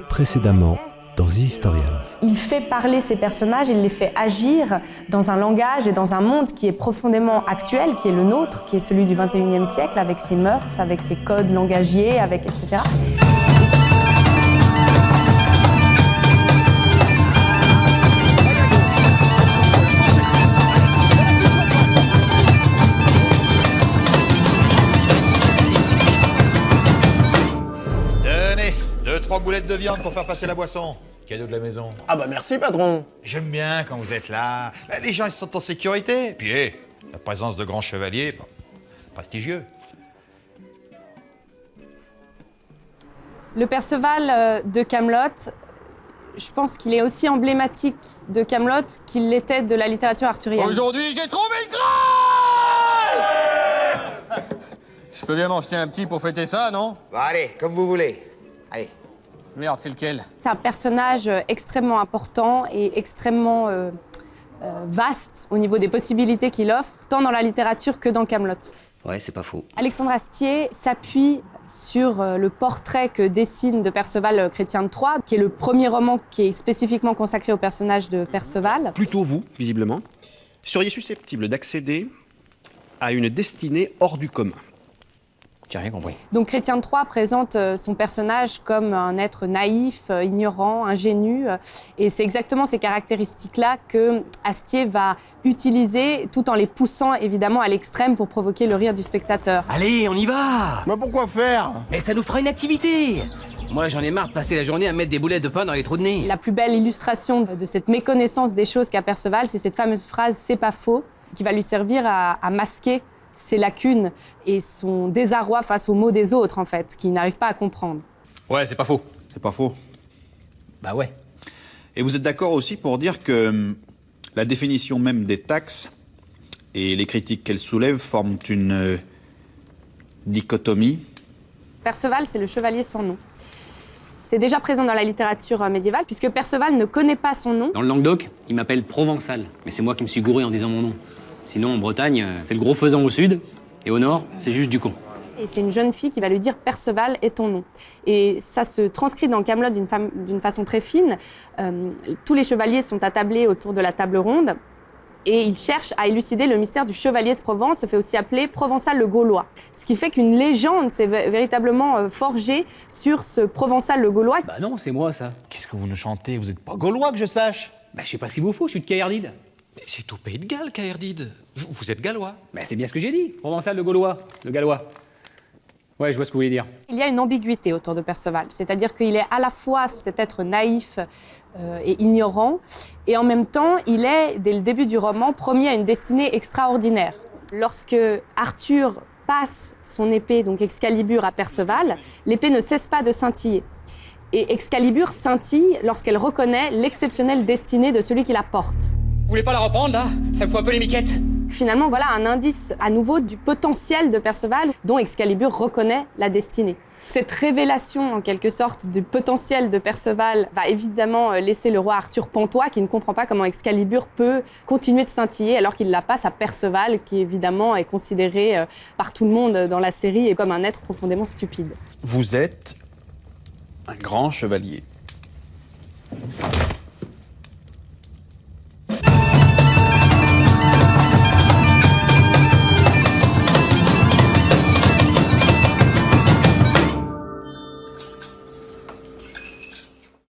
Précédemment, dans The Historians. Il fait parler ses personnages, il les fait agir dans un langage et dans un monde qui est profondément actuel, qui est le nôtre, qui est celui du XXIe siècle, avec ses mœurs, avec ses codes langagiers, avec etc. Tenez, 2-3 boulettes de viande pour faire passer la boisson. Cadeau de la maison. Ah bah merci, patron. J'aime bien quand vous êtes là. Les gens, ils sont en sécurité. Puis, la présence de grands chevaliers, prestigieux. Le Perceval de Kaamelott, je pense qu'il est aussi emblématique de Kaamelott qu'il l'était de la littérature arthurienne. Aujourd'hui, j'ai trouvé le Graal! Je peux bien m'en jeter un petit pour fêter ça, non? Bah allez, comme vous voulez. Allez. Merde, c'est lequel? C'est un personnage extrêmement important et extrêmement vaste au niveau des possibilités qu'il offre, tant dans la littérature que dans Kaamelott. Ouais, c'est pas faux. Alexandre Astier s'appuie sur le portrait que dessine de Perceval Chrétien de Troyes, qui est le premier roman qui est spécifiquement consacré au personnage de Perceval. Plutôt vous, visiblement, seriez susceptible d'accéder à une destinée hors du commun. J'ai rien compris. Donc Chrétien de Troyes présente son personnage comme un être naïf, ignorant, ingénu. Et c'est exactement ces caractéristiques-là que Astier va utiliser, tout en les poussant évidemment à l'extrême pour provoquer le rire du spectateur. Allez, on y va! Mais pourquoi faire? Mais ça nous fera une activité! Moi, j'en ai marre de passer la journée à mettre des boulettes de pain dans les trous de nez. La plus belle illustration de cette méconnaissance des choses qu'a Perceval, c'est cette fameuse phrase « c'est pas faux » qui va lui servir à masquer ses lacunes et son désarroi face aux mots des autres, en fait, qu'il n'arrive pas à comprendre. Ouais, c'est pas faux. C'est pas faux. Bah ouais. Et vous êtes d'accord aussi pour dire que la définition même des taxes et les critiques qu'elles soulèvent forment une dichotomie. Perceval, c'est le chevalier sans nom. C'est déjà présent dans la littérature médiévale, puisque Perceval ne connaît pas son nom. Dans le Languedoc, il m'appelle Provençal. Mais c'est moi qui me suis gouré en disant mon nom. Sinon, en Bretagne, c'est le gros faisan au sud, et au nord, c'est juste du con. Et c'est une jeune fille qui va lui dire « Perceval est ton nom ». Et ça se transcrit dans Kaamelott d'une façon très fine. Tous les chevaliers sont attablés autour de la table ronde, et ils cherchent à élucider le mystère du chevalier de Provence, se fait aussi appeler Provençal le Gaulois. Ce qui fait qu'une légende s'est véritablement forgée sur ce Provençal le Gaulois. Bah non, c'est moi, ça. Qu'est-ce que vous nous chantez? Vous êtes pas gaulois que je sache? Bah je sais pas si vous faut, je suis de Caerdide. Mais c'est au Pays de Galles, Caerdide. Vous êtes gallois. Bah c'est bien ce que j'ai dit. Provençal le Gaulois, le gallois. Ouais, je vois ce que vous voulez dire. Il y a une ambiguïté autour de Perceval, c'est-à-dire qu'il est à la fois cet être naïf et ignorant, et en même temps, il est, dès le début du roman, promis à une destinée extraordinaire. Lorsque Arthur passe son épée, donc Excalibur, à Perceval, l'épée ne cesse pas de scintiller. Et Excalibur scintille lorsqu'elle reconnaît l'exceptionnelle destinée de celui qui la porte. Vous voulez pas la reprendre, là? Ça me fout un peu les miquettes. Finalement, voilà un indice à nouveau du potentiel de Perceval dont Excalibur reconnaît la destinée. Cette révélation, en quelque sorte, du potentiel de Perceval va évidemment laisser le roi Arthur pantois, qui ne comprend pas comment Excalibur peut continuer de scintiller alors qu'il la passe à Perceval, qui évidemment est considéré par tout le monde dans la série comme un être profondément stupide. Vous êtes un grand chevalier.